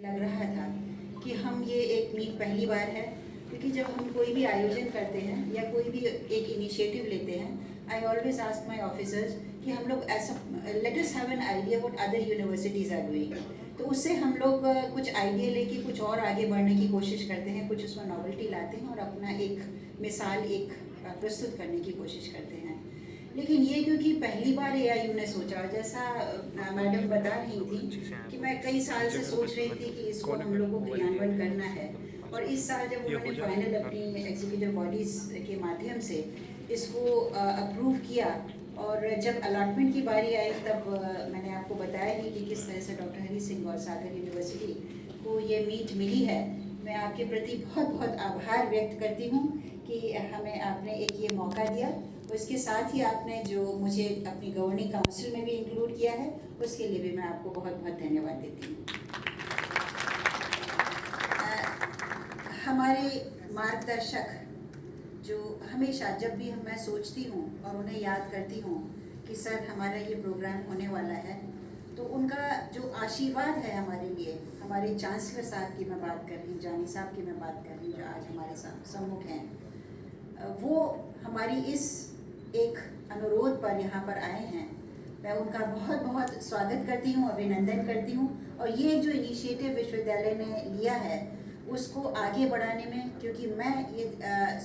लग रहा था कि हम ये एक मीट पहली बार है, क्योंकि जब हम कोई भी आयोजन करते हैं या कोई भी एक इनिशिएटिव लेते हैं, I always ask my officers कि हम लोग ऐसा let us have an idea what other universities are doing. तो उससे हम लोग कुछ आइडिया लेके कुछ और आगे बढ़ने की कोशिश करते हैं, कुछ उसमें नॉवेल्टी लाते हैं और अपना एक मिसाल प्रस्तुत करने की कोशिश करते हैं। लेकिन ये क्योंकि पहली बार AIU ने सोचा, और जैसा मैडम बता रही थी कि मैं कई साल से सोच रही थी कि इसको हम लोग को क्रियान्वयन करना है, और इस साल जब उन्होंने फाइनल अपनी एग्जीक्यूटिव बॉडीज के माध्यम से इसको अप्रूव किया और जब अलॉटमेंट की बारी आई, तब मैंने आपको बताया ही कि किस तरह से डॉक्टर हरी सिंह और सागर यूनिवर्सिटी को ये मीट मिली है। मैं आपके प्रति बहुत बहुत आभार व्यक्त करती हूँ कि हमें आपने एक ये मौका दिया, उसके साथ ही आपने जो मुझे अपनी गवर्निंग काउंसिल में भी इंक्लूड किया है, उसके लिए भी मैं आपको बहुत बहुत धन्यवाद देती हूँ। हमारे मार्गदर्शक जो हमेशा जब भी मैं सोचती हूँ और उन्हें याद करती हूँ कि सर हमारा ये प्रोग्राम होने वाला है, तो उनका जो आशीर्वाद है हमारे लिए, हमारे चांसलर साहब की मैं बात कर रही हूँ, जानी साहब की मैं बात कर रही हूँ, जो आज हमारे सम्मुख हैं, वो हमारी इस एक अनुरोध पर यहाँ पर आए हैं। मैं उनका बहुत बहुत स्वागत करती हूँ, अभिनंदन करती हूँ। और ये जो इनिशिएटिव विश्वविद्यालय ने लिया है उसको आगे बढ़ाने में, क्योंकि मैं ये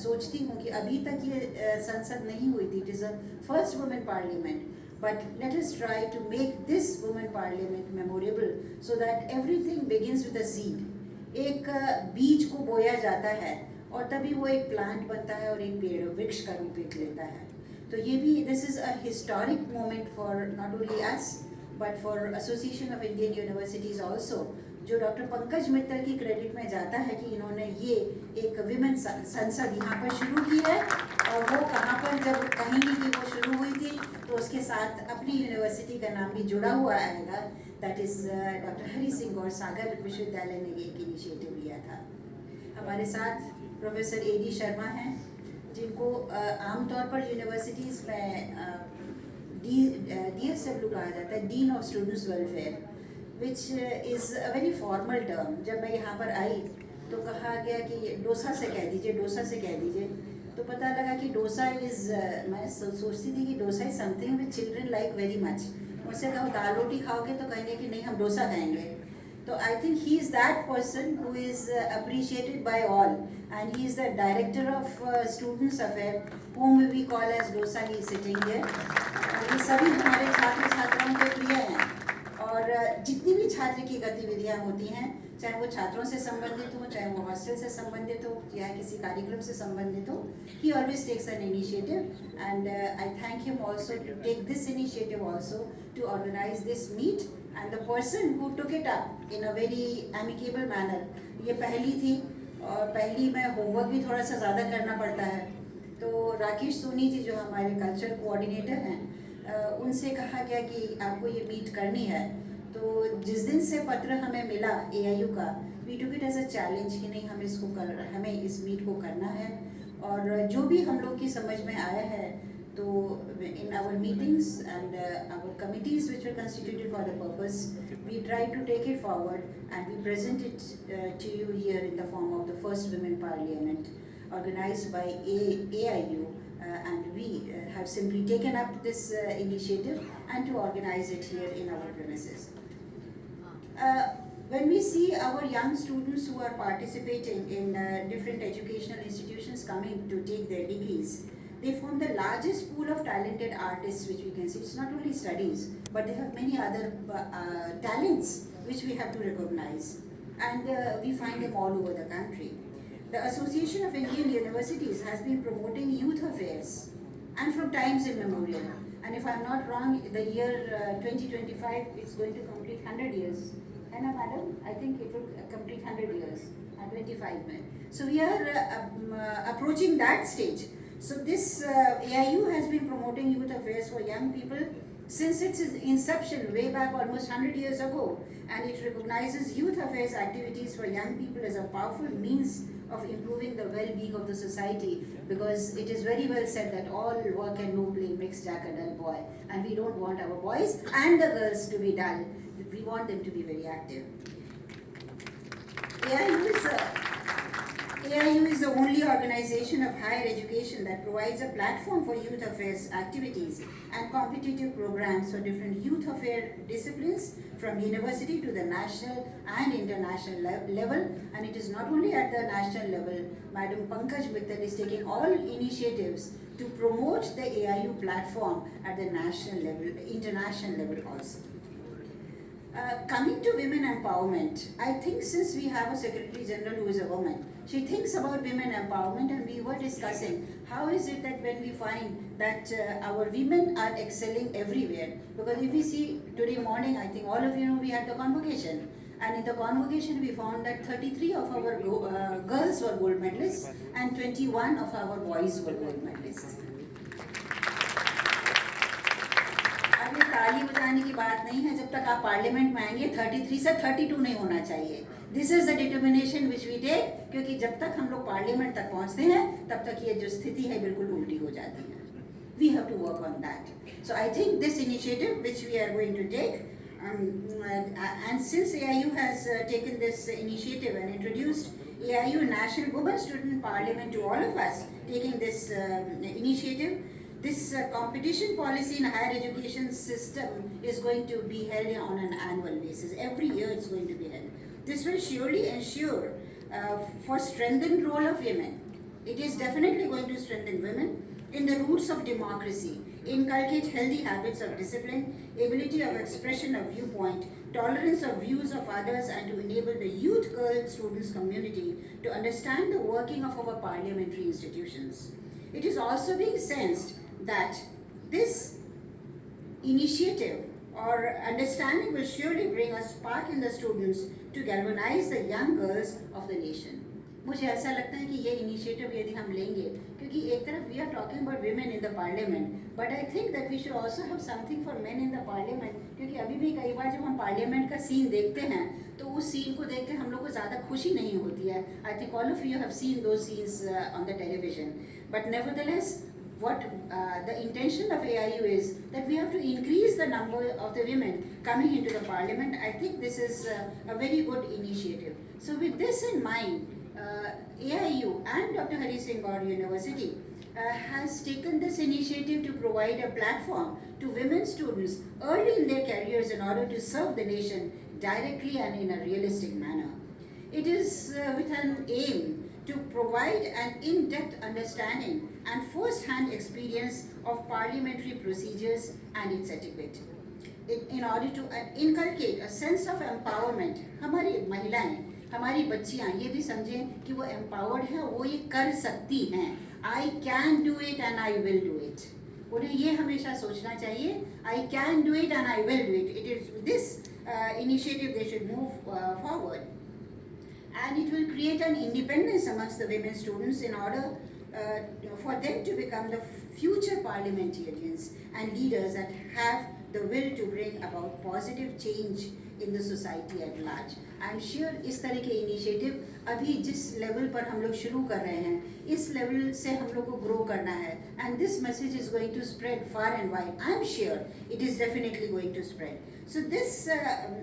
सोचती हूँ कि अभी तक ये संसद नहीं हुई थी, it is a first women parliament, but let us try to make this women parliament memorable so that everything begins with a seed. एक बीज को बोया जाता है और तभी वो एक प्लांट बनता है और एक पेड़ वृक्ष का रूप लेता है। तो ये भी this is a historic moment for not only us but for association of Indian universities also, जो डॉक्टर पंकज मित्तल की क्रेडिट में जाता है कि इन्होंने ये एक विमेन संसद यहाँ पर शुरू की है। और वो कहाँ पर जब कहेंगी कि वो शुरू हुई थी, तो उसके साथ अपनी यूनिवर्सिटी का नाम भी जुड़ा हुआ आएगा, that is doctor Hari Singh और सागर विश्वविद्यालय ने ये एक इनिशिएटिव लिया था। हमारे साथ प्रोफेसर AD शर्मा हैं, जिनको आमतौर पर यूनिवर्सिटीज़ में DSW कहा जाता है, dean of students welfare, which is a very formal term. जब मैं यहाँ पर आई तो कहा गया कि डोसा से कह दीजिए, डोसा से कह दीजिए, तो पता लगा कि डोसा इज़, मैं सोचती थी कि dosa is something which children like very much. मुझसे कहो दाल रोटी खाओगे तो कहेंगे कि नहीं हम डोसा खाएंगे। तो I think he is that person who is appreciated by all, and he is the director of students affair, whom we call as dosa, he sitting है। ये सभी हमारे छात्र छात्राओं के प्रिय हैं, और जितनी भी छात्र की गतिविधियाँ होती हैं, चाहे वो छात्रों से संबंधित हो, चाहे वो हॉस्टल से संबंधित हो, या किसी कार्यक्रम से संबंधित हो, he always takes an initiative, and I thank him also to take this initiative also to organize this meet, and the person who took it up in a very amicable manner, ये पहली थी और पहली में homework भी थोड़ा सा ज़्यादा करना पड़ता है, तो राकेश सोनी जी जो हमारे कल्चर कोऑर्डिनेटर हैं, उनसे कहा गया कि आपको ये मीट करनी है। तो जिस दिन से पत्र हमें मिला AIU का, we took it as a challenge कि नहीं हमें इस मीट को करना है, और जो भी हम लोग की समझ में आया है, तो in our meetings and our committees which are constituted for the purpose, we try to take it forward and we present it to you here in the form of the first women parliament organized by AIU, and we have simply taken up this initiative and to organize it here in our premises. When we see our young students who are participating in different educational institutions coming to take their degrees, they form the largest pool of talented artists which we can see. It's not only studies, but they have many other talents which we have to recognize, and we find them all over the country. The Association of Indian Universities has been promoting youth affairs, and from times immemorial. And if I'm not wrong, the year 2025 is going to complete 100 years. है ना madam? I think it will complete 100 years. 25 में. So we are approaching that stage. So this AIU has been promoting youth affairs for young people since its inception way back almost 100 years ago, and it recognizes youth affairs activities for young people as a powerful means of improving the well-being of the society, because it is very well said that all work and no play makes Jack a dull boy, and we don't want our boys and the girls to be dull. We want them to be very active. AIU is the only organization of higher education that provides a platform for youth affairs activities and competitive programs for different youth affair disciplines from university to the national and international level. And it is not only at the national level. Madam Pankaj Mittal is taking all initiatives to promote the AIU platform at the national level, international level also. Coming to women empowerment, I think since we have a Secretary General who is a woman, she thinks about women empowerment, and we were discussing how is it that when we find that our women are excelling everywhere, because if we see today morning, I think all of you know we had the convocation, and in the convocation we found that 33 of our girls were gold medalists and 21 of our boys were gold medalists. अब ये ताली बजाने की बात नहीं है, जब तक आप पार्लियामेंट में आएंगे 33 से 32 नहीं होना चाहिए. This is the determination which we take, क्योंकि जब तक हम लोग पार्लियामेंट तक पहुंचते हैं तब तक ये जो स्थिति है बिल्कुल उल्टी हो जाती है. We have to work on that. So I think this initiative which we are going to take, and since AIU has taken this initiative and introduced AIU National Women Student Parliament to all of us, taking this initiative, this competition policy in higher education system is going to be held on an annual basis. Every year it's going to be held. This will surely ensure for strengthened role of women. It is definitely going to strengthen women in the roots of democracy, inculcate healthy habits of discipline, ability of expression of viewpoint, tolerance of views of others, and to enable the youth girl students community to understand the working of our parliamentary institutions. It is also being sensed that this initiative or understanding will surely bring a spark in the students to galvanize the young girls of the nation. मुझे ऐसा लगता है कि ये initiative यदि हम लेंगे, क्योंकि एक तरफ we are talking about women in the parliament, but I think that we should also have something for men in the parliament, क्योंकि अभी भी कई बार जब हम पार्लियामेंट का सीन देखते हैं तो उस सीन को देख के हम लोग को ज़्यादा खुशी नहीं होती है. I think all of you have seen those scenes on the television, but nevertheless what the intention of AIU is that we have to increase the number of the women coming into the parliament. I think this is a very good initiative. So with this in mind, AIU and Dr. Hari Singh Gaur University has taken this initiative to provide a platform to women students early in their careers in order to serve the nation directly and in a realistic manner. It is with an aim to provide an in-depth understanding and first-hand experience of parliamentary procedures and its etiquette. In order to inculcate a sense of empowerment, हमारी महिलाएं, हमारी बच्चियां ये भी समझें कि वो empowered हैं, वो ये कर सकती हैं. I can do it and I will do it. उन्हें ये हमेशा सोचना चाहिए, I can do it and I will do it. It is this initiative they should move forward. And it will create an independence amongst the women students in order for them to become the future parliamentarians and leaders that have the will to bring about positive change in the society at large. I am sure इस तरह के initiative अभी जिस level पर हम लोग शुरू कर रहे हैं, इस लेवल से हम लोग को ग्रो करना है, and this message is going to spread far and wide. I am sure it is definitely going to spread. So this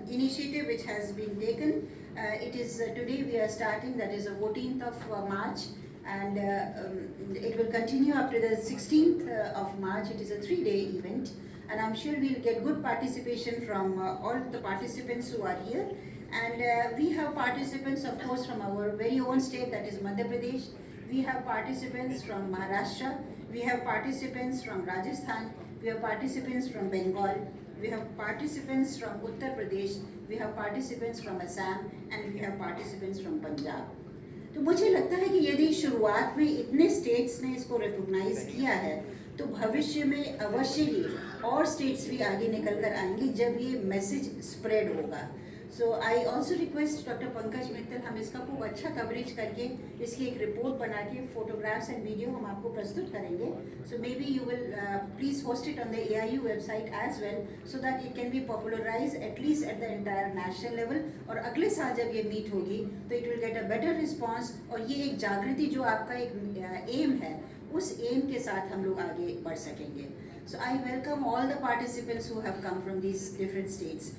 initiative which has been taken, it is today we are starting, that is the 14th of March, and it will continue up to the 16th of March. It is a 3-day event, and I'm sure we will get good participation from all the participants who are here. And we have participants, of course, from our very own state, that is Madhya Pradesh. We have participants from Maharashtra. We have participants from Rajasthan. We have participants from Bengal. We have participants from Uttar Pradesh. We have participants from Assam, and we have participants from Punjab. तो मुझे लगता है कि यदि शुरुआत में इतने states ने इसको रिकॉग्नाइज किया है, तो भविष्य में अवश्य ही और स्टेट्स भी आगे निकल कर आएंगी जब ये मैसेज स्प्रेड होगा. So I also request doctor Pankaj Mittal, हम इसका खूब अच्छा कवरेज करके इसकी एक रिपोर्ट बना के फोटोग्राफ्स एंड वीडियो हम आपको प्रस्तुत करेंगे. So may be you will please host it on the AIU website as well, so that it can be popularise at least at the entire national level. और अगले साल जब ये मीट होगी तो it will get a better response, और ये एक जागृति जो आपका एक एम है, उस एम के साथ हम लोग आगे बढ़ सकेंगे. So I welcome all the participants who have come from these different states.